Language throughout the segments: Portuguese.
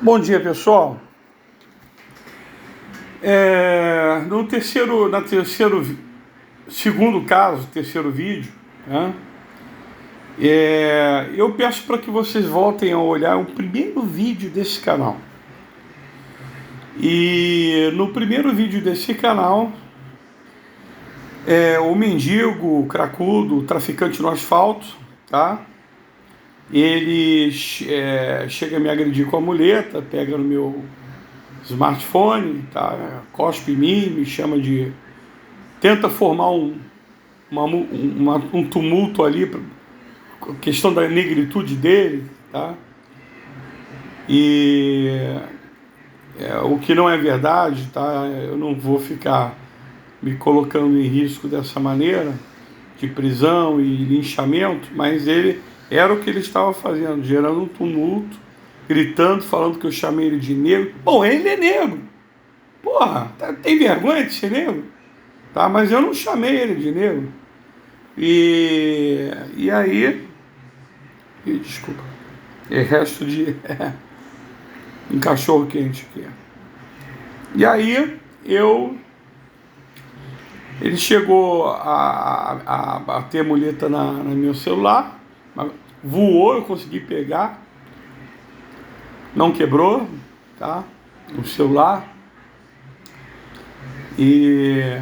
Bom dia, pessoal. Segundo caso, terceiro vídeo, né, eu peço para que vocês voltem a olhar o primeiro vídeo desse canal. E no primeiro vídeo desse canal, o mendigo, o cracudo, o traficante no asfalto, tá? Ele chega a me agredir com a muleta, pega no meu smartphone, tá? Cospe em mim, me chama de... Tenta formar um tumulto ali, questão da negritude dele, tá? E o que não é verdade, tá? Eu não vou ficar me colocando em risco dessa maneira, de prisão e linchamento, mas era o que ele estava fazendo, gerando um tumulto, gritando, falando que eu chamei ele de negro. Bom, ele é negro. Porra, tem vergonha de ser negro? Tá? Mas eu não chamei ele de negro. E aí... desculpa. É resto de... um cachorro quente aqui. E aí, ele chegou a bater a muleta no meu celular, voou, eu consegui pegar, não quebrou, tá? O celular. E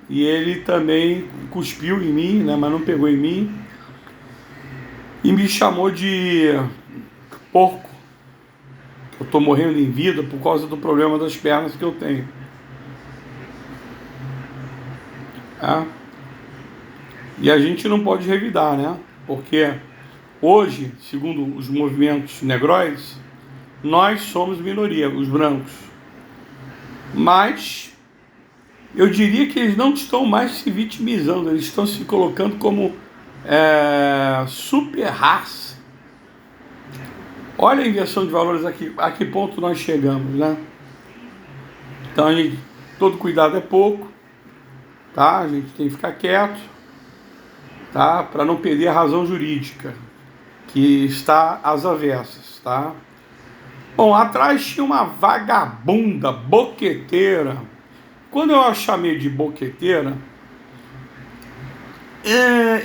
ele também cuspiu em mim, né? Mas não pegou em mim. E me chamou de porco. Eu estou morrendo em vida por causa do problema das pernas que eu tenho. E a gente não pode revidar, né? Porque hoje, segundo os movimentos negróides, nós somos minoria, os brancos. Mas eu diria que eles não estão mais se vitimizando, eles estão se colocando como super raça. Olha a inversão de valores aqui, a que ponto nós chegamos, né? Então, todo cuidado é pouco, tá? A gente tem que ficar quieto, tá? Para não perder a razão jurídica, que está às avessas, tá? Bom, atrás tinha uma vagabunda, boqueteira. Quando eu a chamei de boqueteira,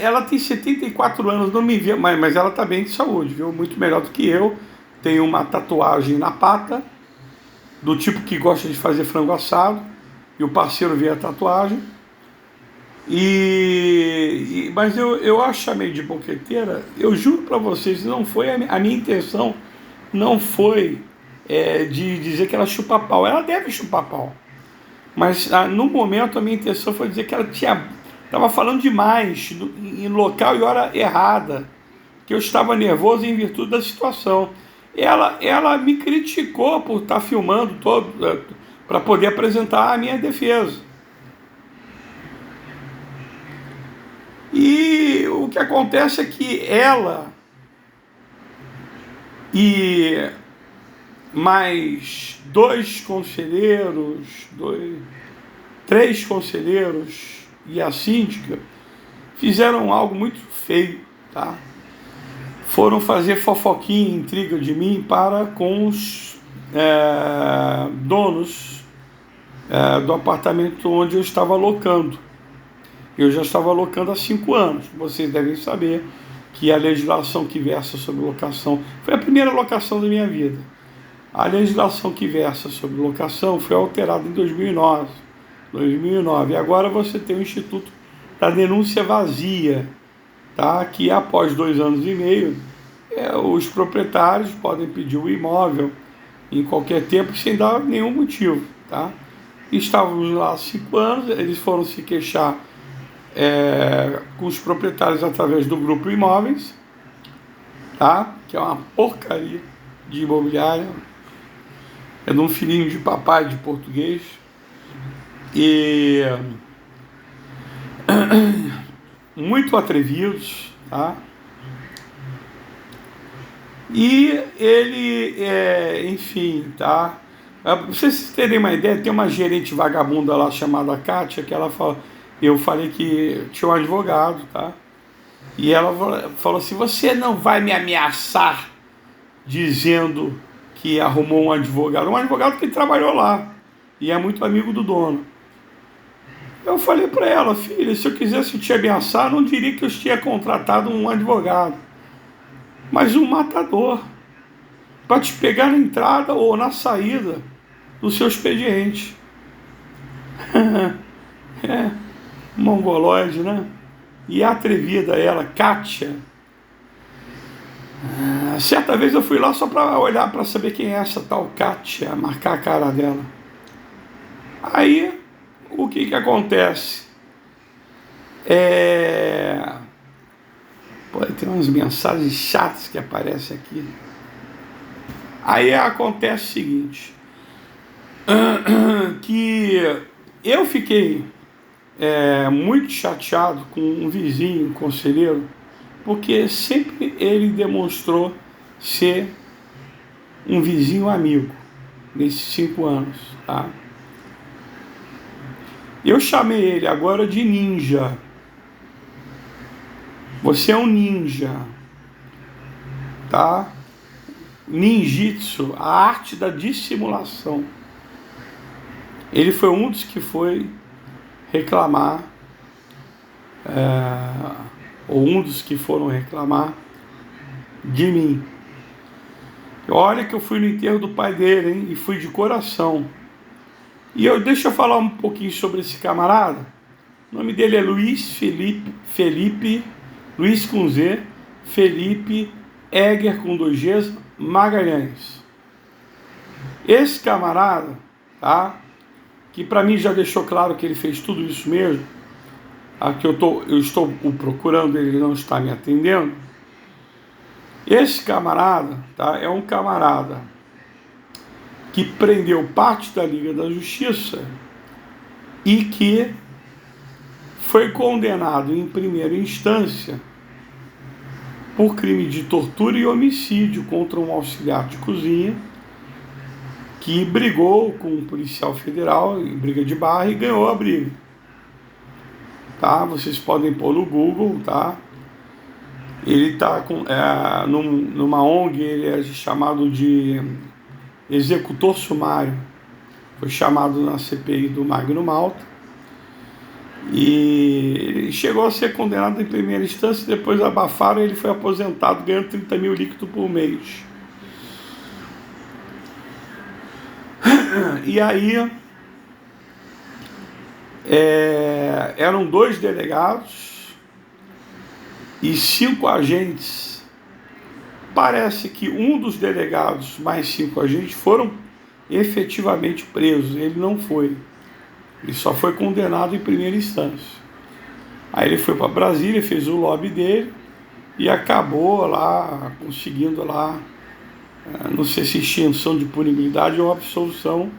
ela tem 74 anos, não me vê, mas ela está bem de saúde, viu? Muito melhor do que eu. Tem uma tatuagem na pata, do tipo que gosta de fazer frango assado, e o parceiro vê a tatuagem. Mas eu a chamei de boqueteira, eu juro para vocês, não foi a minha intenção, não foi de dizer que ela chupa pau. Ela deve chupar pau. Mas no momento a minha intenção foi dizer que ela estava falando demais, em local e hora errada, que eu estava nervoso em virtude da situação. Ela me criticou por estar filmando todo, para poder apresentar a minha defesa. E o que acontece é que ela e mais três conselheiros e a síndica fizeram algo muito feio, tá? Foram fazer fofoquinha, intriga de mim para com os donos do apartamento onde eu estava alocando. Eu já estava alocando há 5 anos. Vocês devem saber que a legislação que versa sobre locação foi a primeira locação da minha vida. A legislação que versa sobre locação foi alterada em 2009. E agora você tem o Instituto da Denúncia Vazia, tá? Que após 2 anos e meio, os proprietários podem pedir o imóvel em qualquer tempo sem dar nenhum motivo, tá? Estávamos lá há 5 anos, eles foram se queixar com os proprietários através do Grupo Imóveis, tá? Que é uma porcaria de imobiliária, é de um filhinho de papai de português, e muito atrevidos, tá? E ele, enfim, tá? Pra vocês terem uma ideia, tem uma gerente vagabunda lá chamada Kátia, que ela fala, eu falei que tinha um advogado, tá? E ela falou assim, você não vai me ameaçar dizendo que arrumou um advogado que trabalhou lá e é muito amigo do dono. Eu falei para ela: filha, se eu quisesse te ameaçar, não diria que eu tinha contratado um advogado, mas um matador, para te pegar na entrada ou na saída do seu expediente. É, mongoloide, né? E atrevida ela, Kátia. Certa vez eu fui lá só para olhar, para saber quem é essa tal Kátia, marcar a cara dela. Aí, o que acontece? Pô, tem umas mensagens chatas que aparecem aqui. Aí acontece o seguinte, que eu fiquei muito chateado com um vizinho, um conselheiro, porque sempre ele demonstrou ser um vizinho amigo nesses 5 anos, tá? Eu chamei ele agora de ninja. Você é um ninja, tá? Ninjitsu, a arte da dissimulação. Ele foi um dos que foi reclamar, ou um dos que foram reclamar de mim. Olha que eu fui no enterro do pai dele, hein? E fui de coração. E deixa eu falar um pouquinho sobre esse camarada. O nome dele é Luiz Felipe, Luiz com Z, Felipe, Egger com 2 Gs, Magalhães. Esse camarada, tá? Que para mim já deixou claro que ele fez tudo isso mesmo, que eu estou o procurando, ele não está me atendendo. Esse camarada, tá? É um camarada que prendeu parte da Liga da Justiça e que foi condenado em primeira instância por crime de tortura e homicídio contra um auxiliar de cozinha que brigou com um policial federal em briga de barra e ganhou a briga. Tá? Vocês podem pôr no Google, tá? Ele está numa ONG, ele é chamado de executor sumário. Foi chamado na CPI do Magno Malta. E ele chegou a ser condenado em primeira instância, depois abafaram e ele foi aposentado, ganhando 30 mil líquido por mês. E aí, eram 2 delegados e 5 agentes. Parece que um dos delegados mais 5 agentes foram efetivamente presos. Ele não foi. Ele só foi condenado em primeira instância. Aí ele foi para Brasília, fez o lobby dele e acabou lá conseguindo lá, não sei se extinção de punibilidade ou absolução.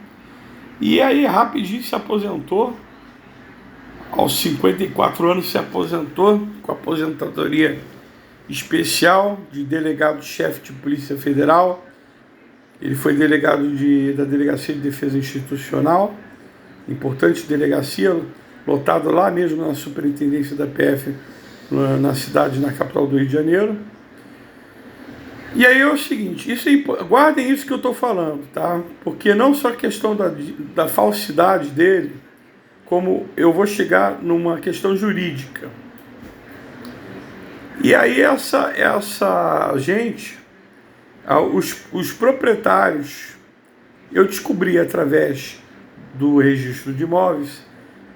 E aí rapidinho se aposentou. Aos 54 anos se aposentou com aposentadoria especial de delegado-chefe de Polícia Federal. Ele foi delegado da Delegacia de Defesa Institucional, importante delegacia, lotado lá mesmo na superintendência da PF, na cidade, na capital do Rio de Janeiro. E aí é o seguinte, guardem isso que eu estou falando, tá? Porque não só a questão da falsidade dele, como eu vou chegar numa questão jurídica. E aí essa gente, os proprietários, eu descobri através do registro de imóveis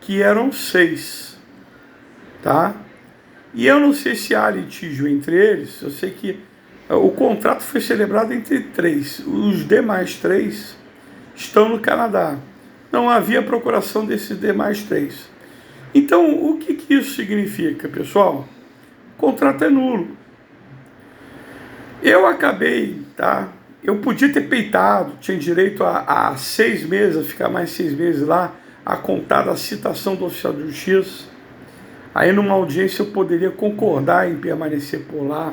que eram 6, tá? E eu não sei se há litígio entre eles, eu sei que o contrato foi celebrado entre 3, os demais 3 estão no Canadá. Não havia procuração desses demais 3. Então, o que isso significa, pessoal? O contrato é nulo. Eu acabei, tá? Eu podia ter peitado, tinha direito a 6 meses, a ficar mais 6 meses lá, a contar da citação do oficial de justiça. Aí numa audiência eu poderia concordar em permanecer por lá.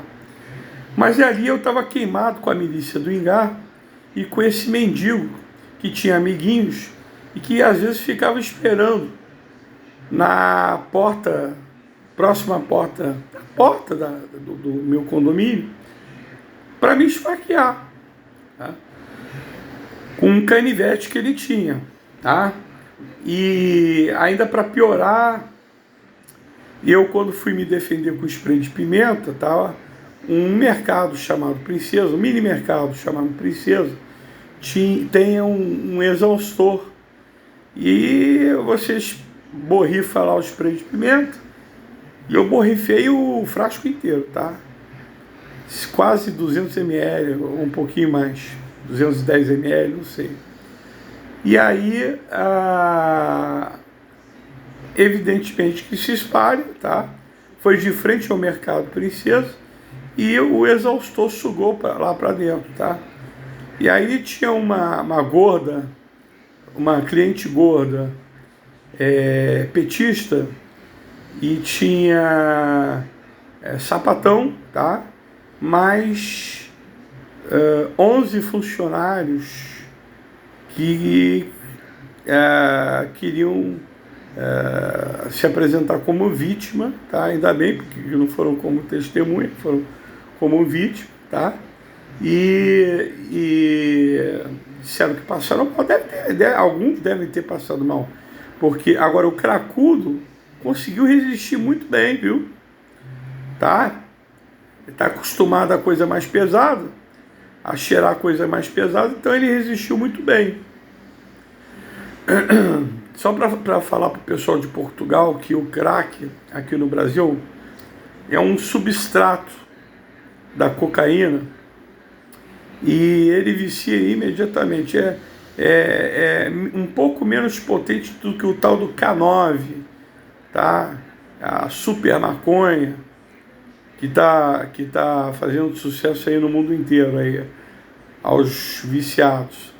Mas ali eu estava queimado com a milícia do Ingá e com esse mendigo que tinha amiguinhos e que às vezes ficava esperando na porta, próxima porta, do meu condomínio, para me esfaquear. Tá? com um canivete que ele tinha, tá? E ainda para piorar, eu quando fui me defender com spray de pimenta, tá? Um mercado chamado Princesa, um mini mercado chamado Princesa, tem um exaustor e vocês borrifam lá o spray de pimenta e eu borrifei o frasco inteiro, tá? Quase 200 ml, um pouquinho mais, 210 ml, não sei. E aí, evidentemente que se espalha, tá? Foi de frente ao mercado Princesa e o exaustor sugou lá para dentro, tá? E aí tinha uma gorda, uma cliente gorda, petista, e tinha sapatão, tá? Mais 11 funcionários que queriam se apresentar como vítima, tá? Ainda bem, porque não foram como testemunha, foram como vítima, tá? E disseram que passaram mal. Alguns devem ter passado mal, porque agora o cracudo conseguiu resistir muito bem, viu? Tá? Ele está acostumado a coisa mais pesada, a cheirar coisa mais pesada, então ele resistiu muito bem. Só para falar para o pessoal de Portugal que o crack aqui no Brasil é um substrato da cocaína e ele vicia imediatamente. É um pouco menos potente do que o tal do K9, tá? A super maconha que tá fazendo sucesso aí no mundo inteiro aí, aos viciados.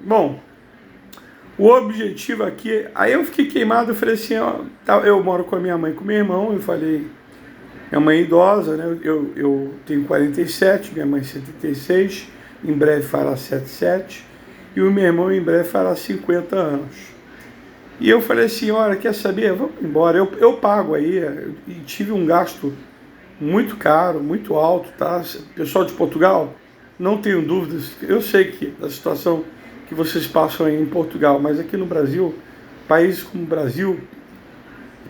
Bom, o objetivo aqui, aí eu fiquei queimado, eu falei assim, ó, eu moro com a minha mãe e com meu irmão, eu falei, minha mãe é idosa, né, eu tenho 47, minha mãe 76, em breve fará 77, e o meu irmão em breve fará 50 anos. E eu falei assim, olha, quer saber, vamos embora, eu pago aí, e tive um gasto muito caro, muito alto, tá? Pessoal de Portugal, não tenho dúvidas, eu sei que da situação que vocês passam aí em Portugal, mas aqui no Brasil, países como o Brasil,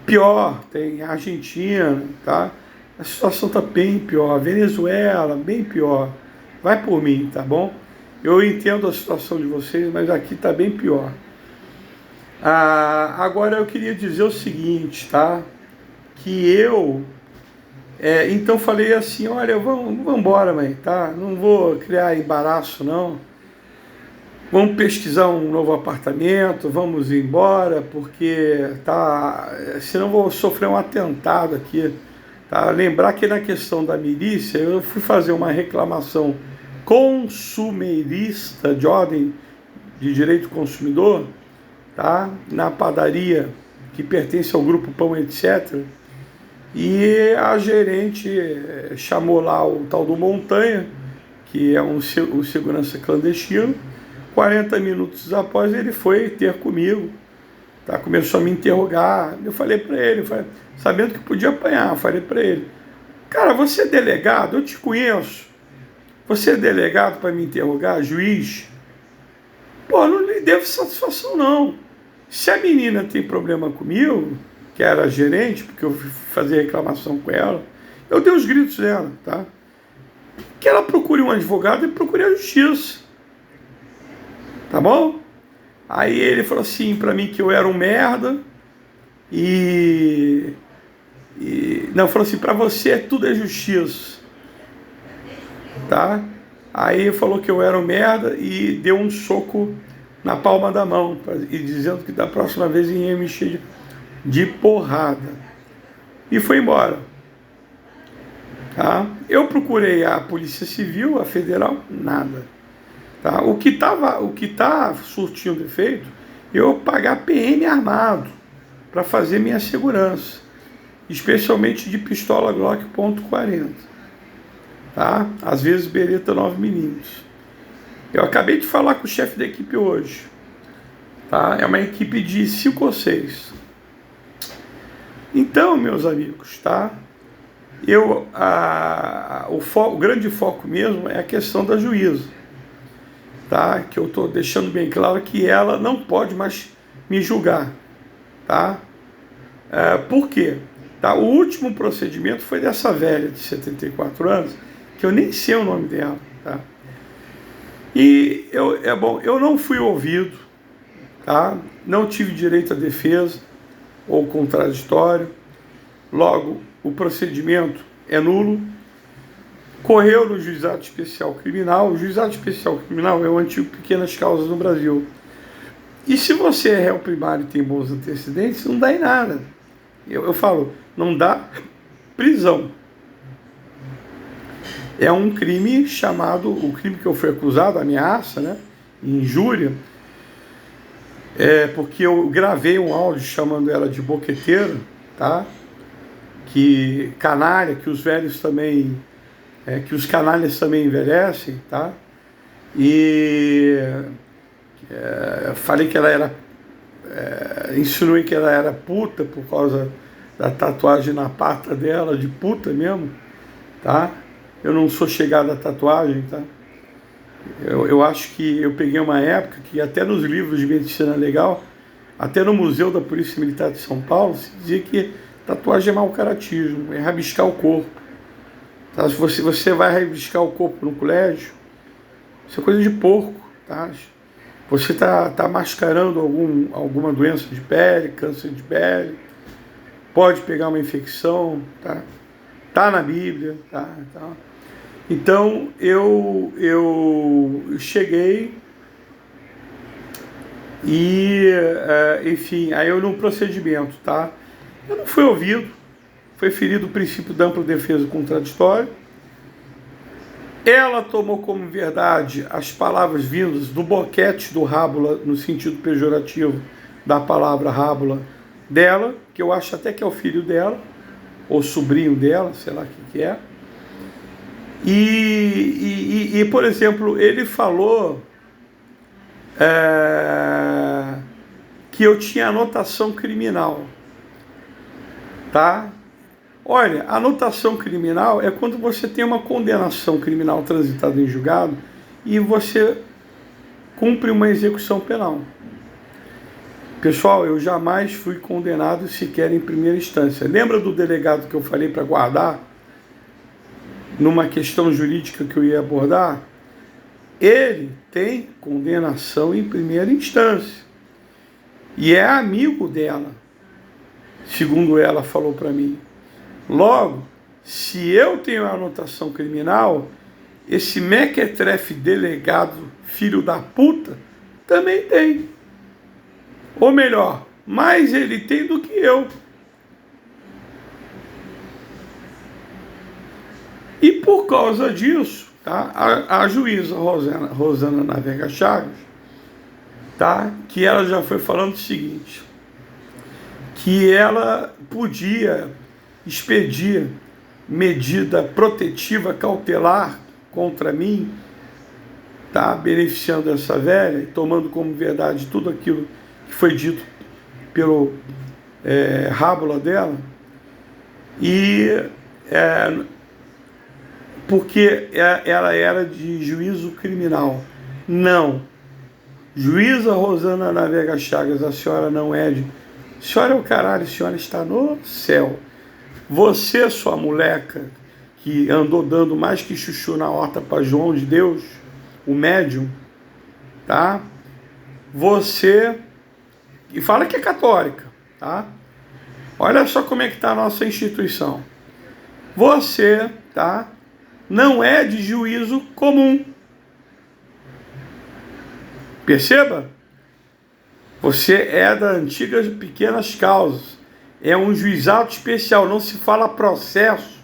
pior, tem a Argentina, tá? A situação tá bem pior, Venezuela, bem pior, vai por mim, tá bom? Eu entendo a situação de vocês, mas aqui tá bem pior. Agora eu queria dizer o seguinte, tá? Que eu então falei assim, olha, vamos embora, mãe, tá? Não vou criar embaraço, não. Vamos pesquisar um novo apartamento, vamos ir embora, porque senão vou sofrer um atentado aqui. Tá? Lembrar que na questão da milícia, eu fui fazer uma reclamação consumerista de ordem de direito consumidor, tá? Na padaria que pertence ao Grupo Pão, etc. E a gerente chamou lá o tal do Montanha, que é o segurança clandestino. 40 minutos após ele foi ter comigo, tá? Começou a me interrogar. Eu falei para ele, sabendo que podia apanhar, eu falei para ele, cara, você é delegado? Eu te conheço. Você é delegado para me interrogar, juiz? Pô, não lhe devo satisfação não. Se a menina tem problema comigo, que era gerente, porque eu fui fazer reclamação com ela, eu dei os gritos dela, tá? Que ela procure um advogado e procure a justiça. Tá bom? Aí ele falou assim pra mim que eu era um merda não, falou assim, pra você tudo é justiça. Tá? Aí ele falou que eu era um merda e deu um soco na palma da mão, e dizendo que da próxima vez ia me encher de porrada. E foi embora. Tá? Eu procurei a Polícia Civil, a Federal, nada. Tá? O que está surtindo efeito, eu pagar PM armado para fazer minha segurança, especialmente de pistola Glock .40, tá? Às vezes Beretta 9mm. Eu acabei de falar com o chefe da equipe hoje, tá? É uma equipe de 5 ou 6. Então, meus amigos, tá? O grande foco mesmo é a questão da juíza. tá? Que eu estou deixando bem claro que ela não pode mais me julgar, tá? Por quê? Tá? O último procedimento foi dessa velha de 74 anos, que eu nem sei o nome dela, tá? E eu não fui ouvido, tá? Não tive direito à defesa ou contraditório, logo o procedimento é nulo. Correu no Juizado Especial Criminal. O Juizado Especial Criminal é o antigo Pequenas Causas no Brasil. E se você é réu primário e tem bons antecedentes, não dá em nada. Eu falo, não dá prisão. É um crime chamado, o crime que eu fui acusado, ameaça, né? Injúria, porque eu gravei um áudio chamando ela de boqueteira, tá? Que canalha, que os velhos também, que os canalhas também envelhecem, tá? E falei que ela era, insinuei que ela era puta por causa da tatuagem na pata dela, de puta mesmo, tá? Eu não sou chegado à tatuagem, tá? Eu acho que eu peguei uma época que até nos livros de medicina legal, até no Museu da Polícia Militar de São Paulo, se dizia que tatuagem é mau caratismo, é rabiscar o corpo. Tá? Se você vai rabiscar o corpo no colégio, isso é coisa de porco, tá? Você está mascarando alguma doença de pele, câncer de pele, pode pegar uma infecção, tá? Tá na Bíblia, tá? Então eu cheguei e, enfim, aí eu num procedimento, tá? Eu não fui ouvido, foi ferido o princípio da ampla defesa contraditória. Ela tomou como verdade as palavras vindas do boquete do rábula, no sentido pejorativo da palavra rábula dela, que eu acho até que é o filho dela, ou sobrinho dela, sei lá o que é. E, por exemplo, ele falou que eu tinha anotação criminal, tá? Olha, anotação criminal é quando você tem uma condenação criminal transitada em julgado e você cumpre uma execução penal. Pessoal, eu jamais fui condenado sequer em primeira instância. Lembra do delegado que eu falei para guardar? Numa questão jurídica que eu ia abordar? Ele tem condenação em primeira instância. E é amigo dela, segundo ela falou para mim. Logo, se eu tenho anotação criminal, esse mequetrefe delegado, filho da puta, também tem. Ou melhor, mais ele tem do que eu. E por causa disso, tá, a juíza Rosana Navega Chagas, tá, que ela já foi falando o seguinte, que ela podia expedir medida protetiva cautelar contra mim, tá, beneficiando essa velha e tomando como verdade tudo aquilo que foi dito pelo rábula dela, e porque ela era de juízo criminal. Não. Juíza Rosana Navega Chagas, a senhora não é de... A senhora é o caralho, a senhora está no céu. Você, sua moleca, que andou dando mais que chuchu na horta para João de Deus, o médium, tá? Você, e fala que é católica, tá? Olha só como é que está a nossa instituição. Você, tá? Não é de juízo comum. Perceba? Você é da antiga Pequenas Causas. É um juizado especial. Não se fala processo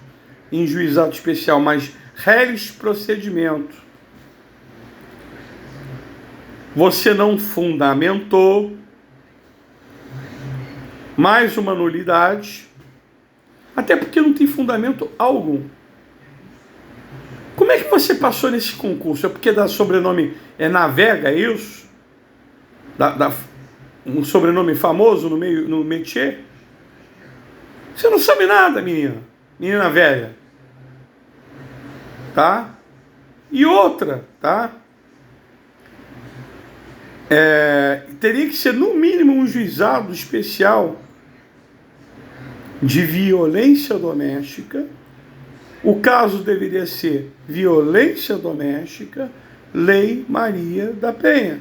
em juizado especial, mas reles procedimento. Você não fundamentou. Mais uma nulidade. Até porque não tem fundamento algum. Como é que você passou nesse concurso? É porque dá sobrenome Navega, é isso? Um sobrenome famoso no métier? Você não sabe nada, menina velha. Tá? E outra, tá? teria que ser no mínimo um juizado especial de violência doméstica. O caso deveria ser violência doméstica, Lei Maria da Penha.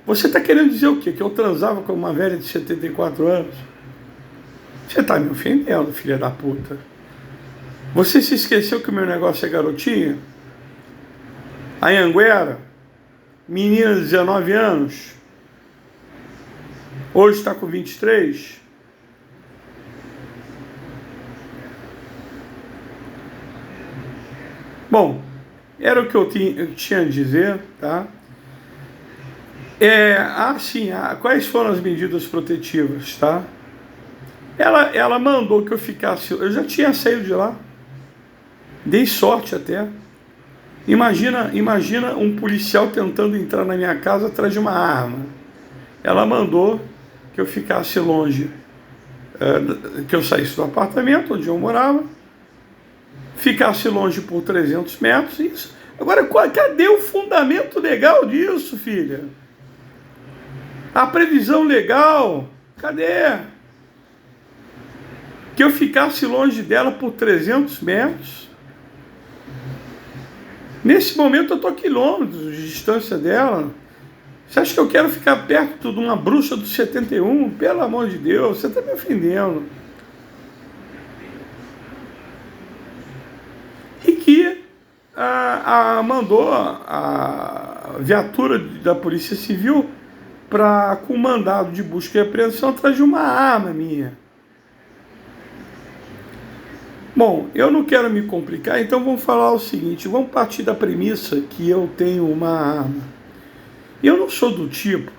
Você está querendo dizer o quê? Que eu transava com uma velha de 74 anos? Você está me ofendendo, filha da puta. Você se esqueceu que o meu negócio é garotinha? A Anhanguera, menina de 19 anos, hoje está com 23. Bom, era o que eu tinha a dizer, tá? Quais foram as medidas protetivas, tá? Ela mandou que eu ficasse... Eu já tinha saído de lá. Dei sorte até. Imagina um policial tentando entrar na minha casa atrás de uma arma. Ela mandou que eu ficasse longe, que eu saísse do apartamento onde eu morava, ficasse longe por 300 metros. Isso. Agora, cadê o fundamento legal disso, filha? A previsão legal, cadê? Que eu ficasse longe dela por 300 metros. Nesse momento eu estou a quilômetros de distância dela. Você acha que eu quero ficar perto de uma bruxa do 71? Pelo amor de Deus, você está me ofendendo. E que mandou a viatura da Polícia Civil com mandado de busca e apreensão atrás de uma arma minha. Bom, eu não quero me complicar, então vamos falar o seguinte, vamos partir da premissa que eu tenho uma arma. Eu não sou do tipo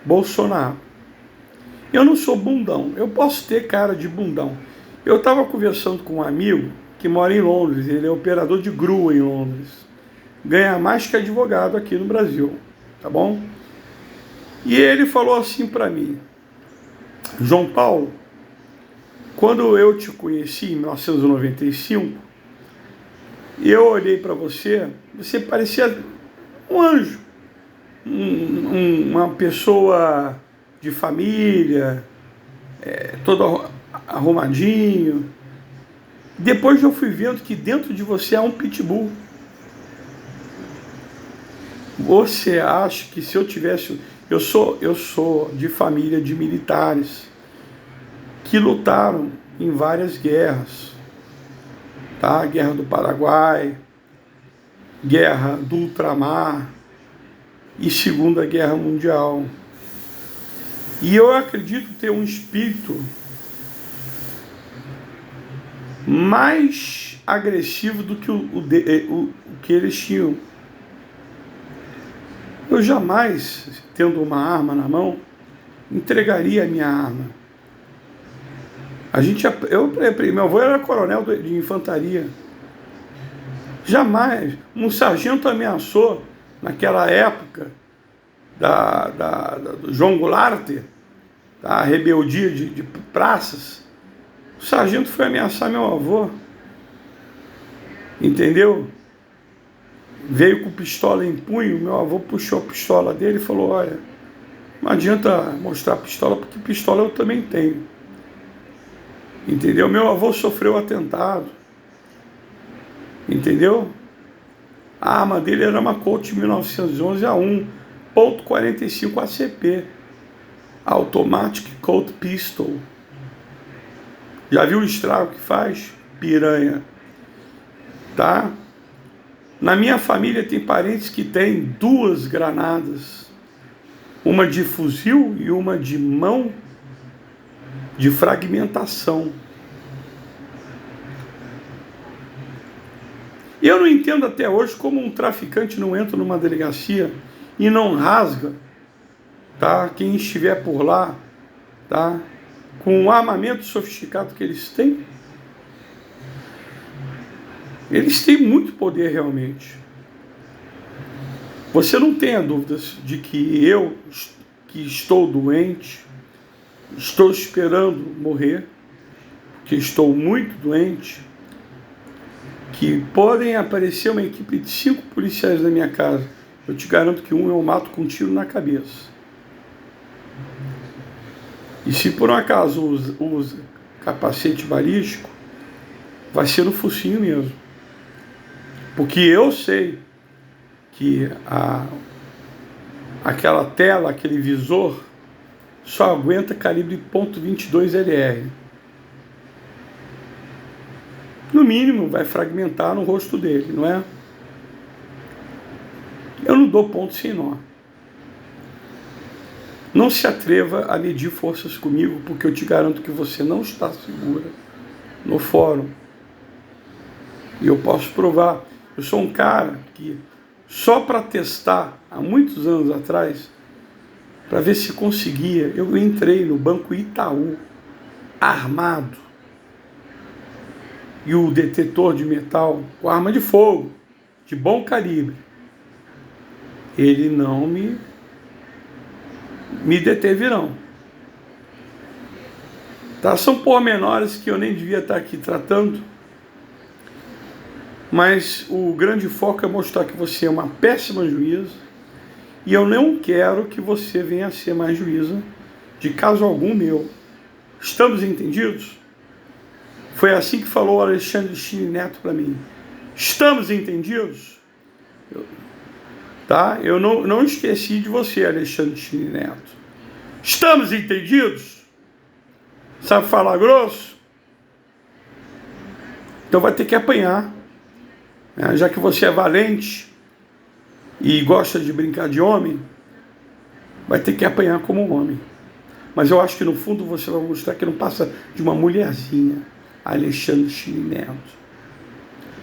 Bolsonaro. Eu não sou bundão. Eu posso ter cara de bundão. Eu estava conversando com um amigo que mora em Londres, ele é operador de grua em Londres. Ganha mais que advogado aqui no Brasil, tá bom? E ele falou assim para mim, João Paulo, quando eu te conheci em 1995, eu olhei para você, você parecia um anjo, uma pessoa de família, todo arrumadinho. Depois eu fui vendo que dentro de você há um pitbull. Você acha que se eu tivesse... Eu sou de família de militares que lutaram em várias guerras, tá? Guerra do Paraguai, Guerra do Ultramar e Segunda Guerra Mundial. E eu acredito ter um espírito mais agressivo do que o que eles tinham. Eu jamais, tendo uma arma na mão, entregaria a minha arma. Meu avô era coronel de infantaria. Jamais. Um sargento ameaçou, naquela época, do João Goulart, da rebeldia de praças. O sargento foi ameaçar meu avô. Entendeu? Veio com pistola em punho, meu avô puxou a pistola dele e falou, olha, não adianta mostrar a pistola, porque pistola eu também tenho. Entendeu? Meu avô sofreu atentado. Entendeu? A arma dele era uma Colt 1911 A1.45 ACP. Automatic Colt Pistol. Já viu o estrago que faz? Piranha. Tá? Na minha família tem parentes que têm 2 granadas. Uma de fuzil e uma de mão de fragmentação. E eu não entendo até hoje como um traficante não entra numa delegacia e não rasga, tá? Quem estiver por lá, tá? Com o armamento sofisticado que eles têm. Eles têm muito poder realmente. Você não tenha dúvidas de que eu, que estou doente, estou esperando morrer, que estou muito doente, que podem aparecer uma equipe de 5 policiais na minha casa. eu te garanto que um eu mato com um tiro na cabeça. E se por um acaso usa capacete balístico, vai ser no focinho mesmo. Porque eu sei que aquela tela, aquele visor, só aguenta calibre .22 LR. No mínimo, vai fragmentar no rosto dele, não é? Eu não dou ponto sem nó. Não se atreva a medir forças comigo, porque eu te garanto que você não está segura no fórum. E eu posso provar. Eu sou um cara que, só para testar, há muitos anos atrás, para ver se conseguia, eu entrei no Banco Itaú, armado, e o detetor de metal, com arma de fogo, de bom calibre, ele não me deteve, não. Tá? São pormenores que eu nem devia estar aqui tratando, mas o grande foco é mostrar que você é uma péssima juíza, e eu não quero que você venha a ser mais juíza de caso algum meu. Estamos entendidos? Foi assim que falou o Alexandre Chile Neto para mim. Estamos entendidos? Tá? Eu não esqueci de você, Alexandre Chile Neto. Estamos entendidos? Sabe falar grosso? Então vai ter que apanhar. Já que você é valente e gosta de brincar de homem, vai ter que apanhar como um homem. Mas eu acho que no fundo você vai mostrar que não passa de uma mulherzinha, Alexandre Chile Neto.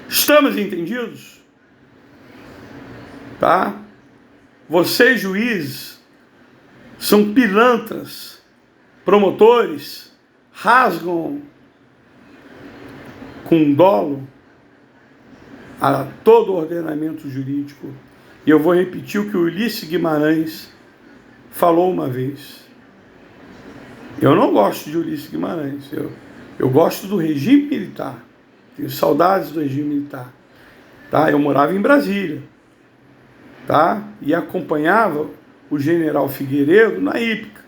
Estamos entendidos? Tá? Vocês, juízes, são pilantras, promotores, rasgam com dolo a todo o ordenamento jurídico. E eu vou repetir o que o Ulisses Guimarães falou uma vez. Eu não gosto de Ulisses Guimarães, eu gosto do regime militar, tenho saudades do regime militar. Tá? Eu morava em Brasília, tá? E acompanhava o general Figueiredo na hípica,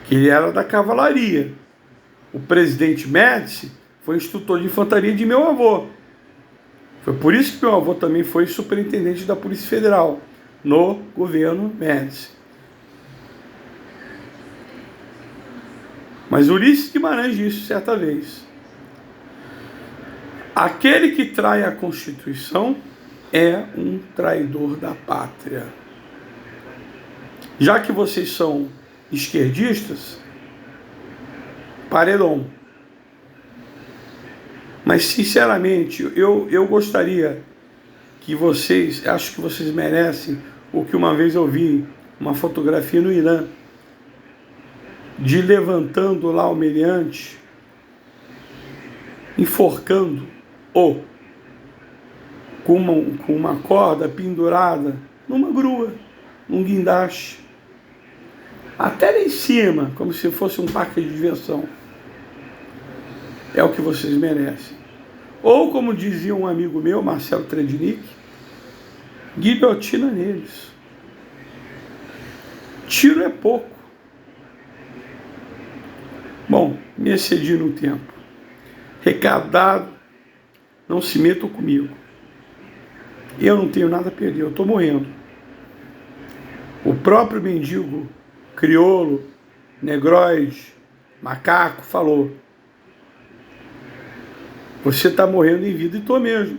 que ele era da cavalaria. O presidente Médici foi instrutor de infantaria de meu avô. Foi por isso que meu avô também foi superintendente da Polícia Federal no governo Médici. Mas Ulisses Guimarães disse certa vez: aquele que trai a Constituição é um traidor da pátria. Já que vocês são esquerdistas, paredão. Mas, sinceramente, eu gostaria que vocês, acho que vocês merecem o que uma vez eu vi, uma fotografia no Irã, de levantando lá o meliante, enforcando, ou com uma corda pendurada numa grua, num guindaste, até lá em cima, como se fosse um parque de diversão. É o que vocês merecem. Ou, como dizia um amigo meu, Marcelo Trednick, guilhotina neles. Tiro é pouco. Bom, me excedi no tempo. Recado dado, não se metam comigo. Eu não tenho nada a perder, eu estou morrendo. O próprio mendigo, crioulo, negroide, macaco, falou: você está morrendo em vida, e estou mesmo.